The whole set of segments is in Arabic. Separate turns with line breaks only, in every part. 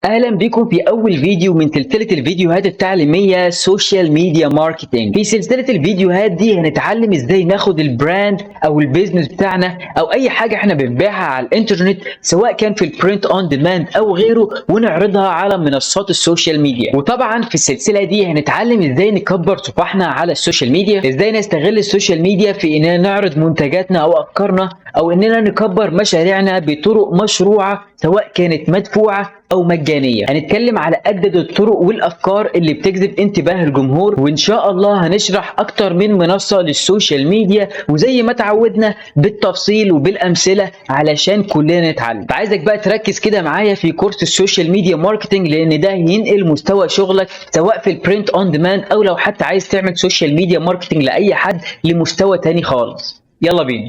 اهلا بكم في اول فيديو من سلسله الفيديوهات التعليميه سوشيال ميديا ماركتنج. في سلسله الفيديوهات دي هنتعلم ازاي ناخد البراند او البيزنس بتاعنا او اي حاجه احنا بنبيعها على الانترنت، سواء كان في البرنت اون ديماند او غيره، ونعرضها على منصات السوشيال ميديا. وطبعا في السلسله دي هنتعلم ازاي نكبر صفحنا على السوشيال ميديا، ازاي نستغل السوشيال ميديا في اننا نعرض منتجاتنا او افكارنا، او اننا نكبر مشاريعنا بطرق مشروعه سواء كانت مدفوعه او مجانيه. هنتكلم على اجدد الطرق والافكار اللي بتجذب انتباه الجمهور، وان شاء الله هنشرح اكتر من منصه للسوشيال ميديا، وزي ما تعودنا بالتفصيل وبالامثله علشان كلنا نتعلم. فعايزك بقى تركز كده معايا في كورس السوشيال ميديا ماركتنج، لان ده هينقل مستوى شغلك سواء في البرنت اون ديماند او لو حتى عايز تعمل سوشيال ميديا ماركتنج لاي حد لمستوى تاني خالص. يلا بينا.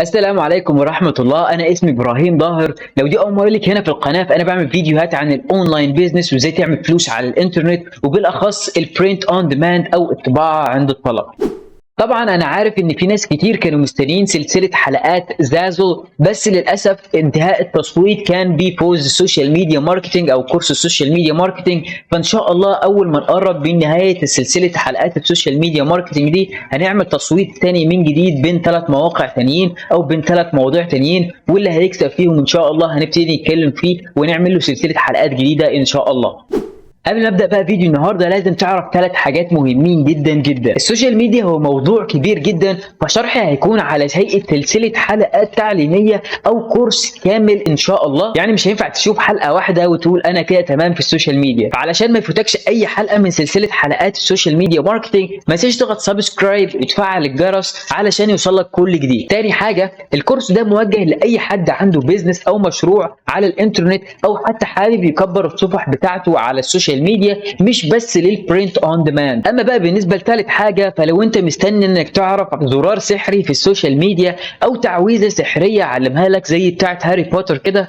السلام عليكم ورحمة الله. أنا اسمي إبراهيم ظاهر. لو دي أول مرة لك هنا في القناة، فأنا بعمل فيديوهات عن الأونلاين بيزنس وإزاي تعمل فلوس على الإنترنت، وبالأخص البرنت أون ديماند أو الطباعة عند الطلب. طبعا انا عارف ان في ناس كتير كانوا مستنيين سلسله حلقات زازو، بس للاسف انتهاء التصويت كان بفوز السوشيال ميديا ماركتنج او كورس السوشيال ميديا ماركتنج. فان شاء الله اول ما نقرب من نهايه سلسله حلقات السوشيال ميديا ماركتنج دي، هنعمل تصويت تاني من جديد بين 3 مواقع تانيين او بين 3 مواضيع تانيين، واللي هيكسب فيهم ان شاء الله هنبتدي نتكلم فيه ونعمل له سلسله حلقات جديده ان شاء الله. قبل ما ابدا بقى فيديو النهارده، لازم تعرف 3 حاجات مهمين جدا جدا. السوشيال ميديا هو موضوع كبير جدا، فشرحي هيكون على هيئه سلسله حلقات تعليميه او كورس كامل ان شاء الله. يعني مش هينفع تشوف حلقه واحده وتقول انا كده تمام في السوشيال ميديا. فعلشان ما يفوتكش اي حلقه من سلسله حلقات السوشيال ميديا ماركتنج، ما تنساش تضغط سبسكرايب وتفعل الجرس علشان يوصلك كل جديد. تاني حاجه، الكورس ده موجه لاي حد عنده بيزنس او مشروع على الانترنت، او حتى حابب يكبر الصفح بتاعته على السوشيال ميديا، مش بس للبرنت اون ديماند. اما بقى بالنسبه لثالث حاجه، فلو انت مستني انك تعرف زرار سحري في السوشيال ميديا او تعويذه سحريه اعلمها لك زي بتاعت هاري بوتر كده،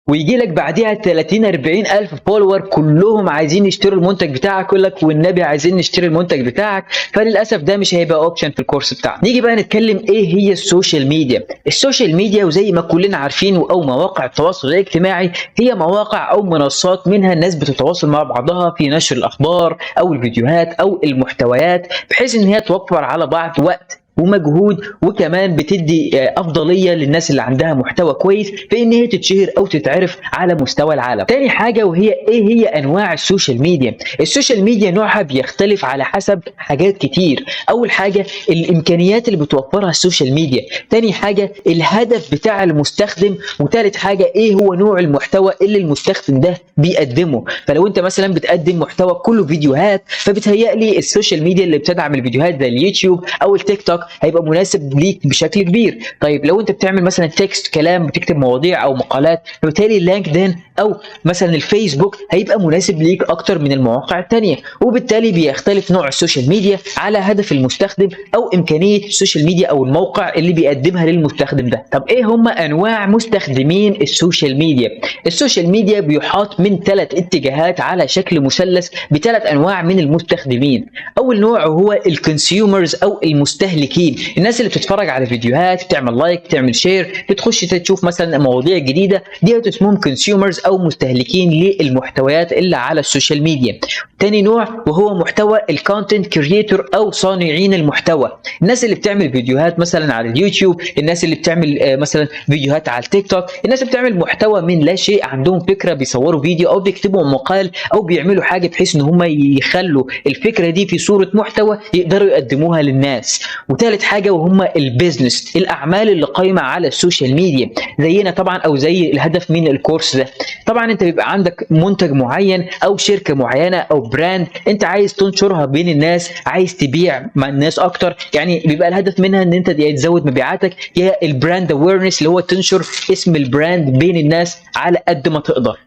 ويجي لك بعديها 30 40 الف فولور كلهم عايزين يشتروا المنتج بتاعك، يقول لك والنبي عايزين نشتري المنتج بتاعك، فللاسف ده مش هيبقى اوبشن في الكورس بتاعنا. نيجي بقى نتكلم ايه هي السوشيال ميديا. السوشيال ميديا وزي ما كلنا عارفين او مواقع التواصل الاجتماعي، هي مواقع او منصات منها الناس بتتواصل مع بعضها في نشر الاخبار او الفيديوهات او المحتويات، بحيث ان هي توفر على بعض وقت ومجهود، وكمان بتدي افضليه للناس اللي عندها محتوى كويس في ان هي تتشهر او تتعرف على مستوى العالم. تاني حاجه، وهي ايه هي انواع السوشيال ميديا. السوشيال ميديا نوعها بيختلف على حسب حاجات كتير. اول حاجه الامكانيات اللي بتوفرها السوشيال ميديا، تاني حاجه الهدف بتاع المستخدم، وتالت حاجه ايه هو نوع المحتوى اللي المستخدم ده بيقدمه. فلو انت مثلا بتقدم محتوى كله فيديوهات، فبتهيألي السوشيال ميديا اللي بتدعم الفيديوهات زي اليوتيوب او التيك توك هيبقى مناسب ليك بشكل كبير. طيب لو انت بتعمل مثلا تكست كلام، بتكتب مواضيع او مقالات، فبالتالي اللينكدين او مثلا الفيسبوك هيبقى مناسب ليك اكتر من المواقع الثانيه. وبالتالي بيختلف نوع السوشيال ميديا على هدف المستخدم او امكانيه السوشيال ميديا او الموقع اللي بيقدمها للمستخدم ده. طب ايه هم انواع مستخدمين السوشيال ميديا؟ السوشيال ميديا بيحاط من 3 اتجاهات على شكل مثلث ب3 انواع من المستخدمين. اول نوع هو الكونسيومرز او المستهلكين، الناس اللي بتتفرج على فيديوهات، بتعمل لايك، بتعمل شير، بتخش تشوف مثلا مواضيع جديده، دي اسمهم كونسيومرز او مستهلكين للمحتويات اللي على السوشيال ميديا. تاني نوع وهو محتوى الكونتنت كرييتور او صانعين المحتوى، الناس اللي بتعمل فيديوهات مثلا على اليوتيوب، الناس اللي بتعمل مثلا فيديوهات على التيك توك، الناس اللي بتعمل محتوى من لا شيء، عندهم فكره بيصوروا فيديو او بيكتبوا مقال او بيعملوا حاجه بحيث ان هم يخلوا الفكره دي في صوره محتوى يقدروا يقدموها للناس. وثالث حاجه وهم البيزنس، الاعمال اللي قايمه على السوشيال ميديا زينا طبعا، او زي الهدف من الكورس ده. طبعا انت بيبقى عندك منتج معين او شركه معينه او براند انت عايز تنشرها بين الناس، عايز تبيع مع الناس اكتر، يعني بيبقى الهدف منها ان انت يا تزود مبيعاتك يا البراند اويرنس اللي هو تنشر اسم البراند بين الناس على قد ما تقدر.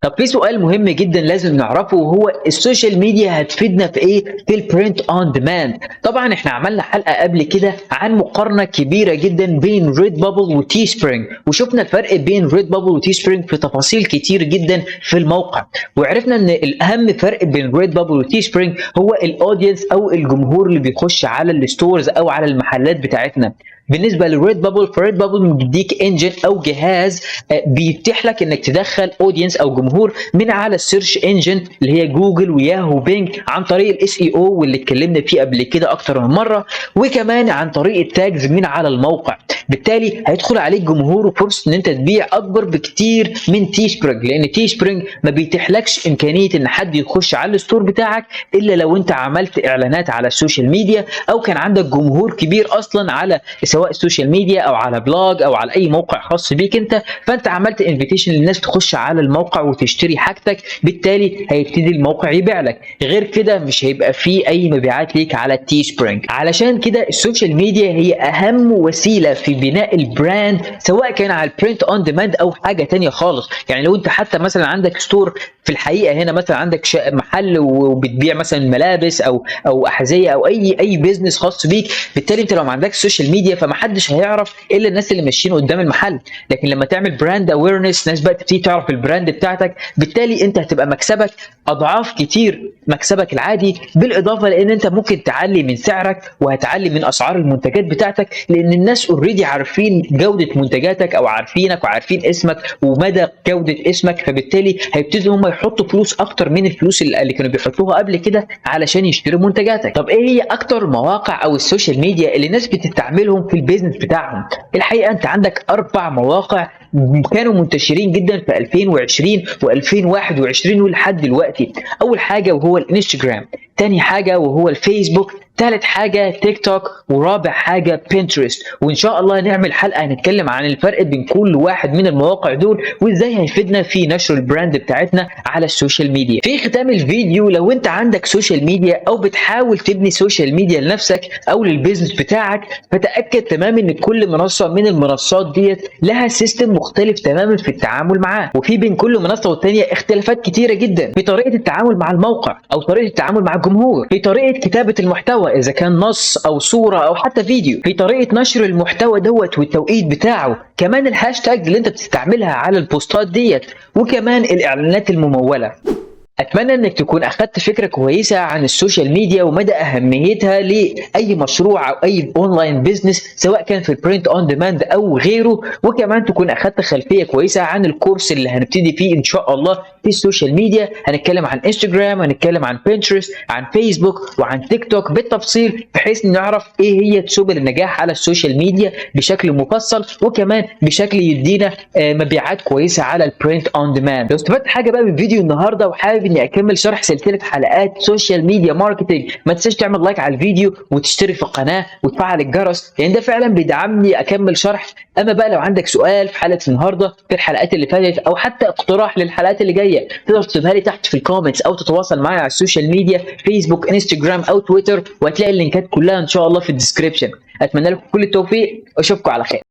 طب في سؤال مهم جدا لازم نعرفه، وهو السوشيال ميديا هتفيدنا في ايه في البرنت اون ديماند؟ طبعا احنا عملنا حلقه قبل كده عن مقارنه كبيره جدا بين ريد بابل وتي سبرينج، وشفنا الفرق بين ريد بابل وتي سبرينج في تفاصيل كتير جدا في الموقع، وعرفنا ان الاهم فرق بين ريد بابل وتي سبرينج هو الاودينس او الجمهور اللي بيخش على الستورز او على المحلات بتاعتنا. بالنسبه للريد بابل، فريد بابل بيديك انجن او جهاز بيتيح لك انك تدخل اودينس او جمهور من على السيرش انجن اللي هي جوجل وياهو وبينج عن طريق الاس اي او واللي اتكلمنا فيه قبل كده اكتر من مره، وكمان عن طريق التاجز من على الموقع. بالتالي هيدخل عليك جمهور وفرصه ان انت تبيع اكبر بكتير من تي سبرينج، لان تي سبرينج ما بيتيحلكش امكانيه ان حد يخش على الستور بتاعك الا لو انت عملت اعلانات على السوشيال ميديا او كان عندك جمهور كبير اصلا على سواء السوشيال ميديا او على بلوج او على اي موقع خاص بيك انت، فانت عملت انفيتيشن للناس تخش على الموقع وتشتري حاجتك، بالتالي هيبتدي الموقع يبيع لك. غير كده مش هيبقى فيه اي مبيعات ليك على تي سبرينج. علشان كده السوشيال ميديا هي اهم وسيله في بناء البراند، سواء كان على البرنت اون ديماند او حاجه تانية خالص. يعني لو انت حتى مثلا عندك ستور في الحقيقه، هنا مثلا عندك محل وبتبيع مثلا ملابس او احذيه او اي بيزنس خاص بيك، بالتالي انت لو ما عندكش سوشيال ميديا فمحدش هيعرف الا الناس اللي ماشيين قدام المحل. لكن لما تعمل براند اويرنس، ناس بقى تبتدي تعرف البراند بتاعتك، بالتالي انت هتبقى مكسبك اضعاف كتير مكسبك العادي، بالاضافه لان انت ممكن تعلي من سعرك وهتعلي من اسعار المنتجات بتاعتك، لان الناس اوريدي عارفين جوده منتجاتك او عارفينك وعارفين اسمك ومدى جوده اسمك، فبالتالي هيبتدوا هم يحطوا فلوس اكتر من الفلوس اللي كانوا بيحطوها قبل كده علشان يشتروا منتجاتك. طب ايه هي اكتر مواقع او السوشيال ميديا اللي الناس بتستعملهم في البيزنس بتاعهم؟ الحقيقه انت عندك 4 مواقع كانوا منتشرين جدا في 2020 و2021 ولحد دلوقتي. اول حاجه وهو الانستجرام، تاني حاجه وهو الفيسبوك، ثالث حاجه تيك توك، ورابع حاجه بنترست. وان شاء الله نعمل حلقه هنتكلم عن الفرق بين كل واحد من المواقع دول وازاي هيفيدنا في نشر البراند بتاعتنا على السوشيال ميديا. في ختام الفيديو، لو انت عندك سوشيال ميديا او بتحاول تبني سوشيال ميديا لنفسك او للبيزنس بتاعك، فتاكد تماما ان كل منصه من المنصات ديت لها سيستم مختلف تماما في التعامل معاه، وفي بين كل منصه والثانيه اختلافات كتيره جدا في طريقه التعامل مع الموقع او طريقه التعامل مع الجمهور، في طريقه كتابه المحتوى اذا كان نص او صوره او حتى فيديو، في طريقه نشر المحتوى دوت والتوقيت بتاعه، كمان الهاشتاج اللي انت بتستعملها على البوستات ديت، وكمان الاعلانات المموله. اتمنى انك تكون اخدت فكره كويسه عن السوشيال ميديا ومدى اهميتها لاي مشروع او اي اونلاين بيزنس، سواء كان في البرنت اون ديماند او غيره، وكمان تكون اخدت خلفيه كويسه عن الكورس اللي هنبتدي فيه ان شاء الله في السوشيال ميديا. هنتكلم عن انستجرام، هنتكلم عن بنترست، عن فيسبوك، وعن تيك توك بالتفصيل، بحيث نعرف ايه هي سبل النجاح على السوشيال ميديا بشكل مفصل، وكمان بشكل يدينا مبيعات كويسه على البرنت اون ديماند. لو استفدت حاجه بقى من فيديو النهارده وحابب اني اكمل شرح سلسله حلقات سوشيال ميديا ماركتنج، ما تنساش تعمل لايك على الفيديو وتشترك في القناه وتفعل الجرس، لان ده فعلا بيدعمني اكمل شرح. اما بقى لو عندك سؤال في حلقه النهارده في الحلقات اللي فاتت او حتى اقتراح للحلقات اللي جايه، تقدر تكتبها لي تحت في الكومنتس او تتواصل معايا على السوشيال ميديا فيسبوك انستجرام او تويتر، وهتلاقي اللينكات كلها ان شاء الله في الديسكربشن. اتمنى لكم كل التوفيق واشوفكم على خير.